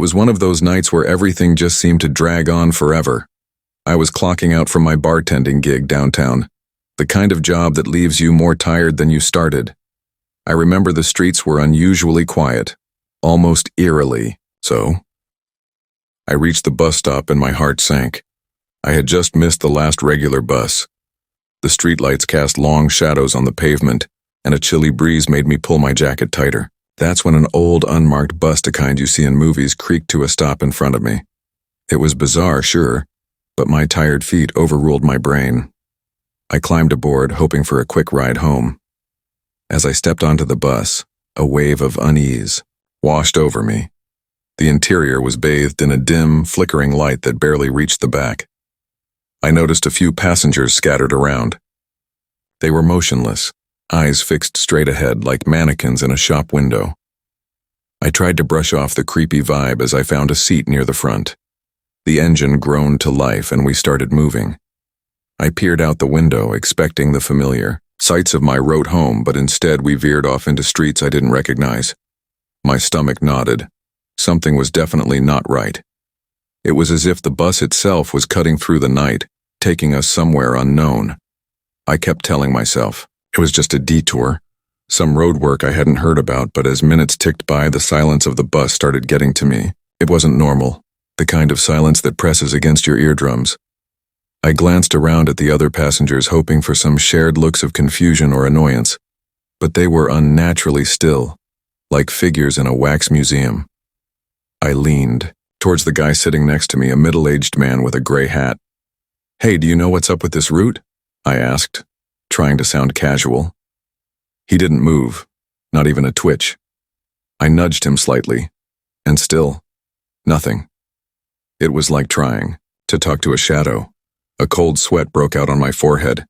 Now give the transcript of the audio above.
was one of those nights where everything just seemed to drag on forever. I was clocking out from my bartending gig downtown, the kind of job that leaves you more tired than you started. I remember the streets were unusually quiet, almost eerily so. I reached the bus stop and my heart sank. I had just missed the last regular bus. The streetlights cast long shadows on the pavement, and a chilly breeze made me pull my jacket tighter. That's when an old, unmarked bus, the kind you see in movies, creaked to a stop in front of me. It was bizarre, sure, but my tired feet overruled my brain. I climbed aboard, hoping for a quick ride home. As I stepped onto the bus, a wave of unease washed over me. The interior was bathed in a dim, flickering light that barely reached the back. I noticed a few passengers scattered around. They were motionless, eyes fixed straight ahead like mannequins in a shop window. I tried to brush off the creepy vibe as I found a seat near the front. The engine groaned to life and we started moving. I peered out the window, expecting the familiar sights of my road home, but instead we veered off into streets I didn't recognize. My stomach knotted. Something was definitely not right. It was as if the bus itself was cutting through the night, taking us somewhere unknown. I kept telling myself it was just a detour, some road work I hadn't heard about, but as minutes ticked by, the silence of the bus started getting to me. It wasn't normal, the kind of silence that presses against your eardrums. I glanced around at the other passengers, hoping for some shared looks of confusion or annoyance, but they were unnaturally still, like figures in a wax museum. I leaned towards the guy sitting next to me, a middle-aged man with a gray hat. "Hey, do you know what's up with this route?" I asked, trying to sound casual. He didn't move, not even a twitch. I nudged him slightly, and still, nothing. It was like trying to talk to a shadow. A cold sweat broke out on my forehead.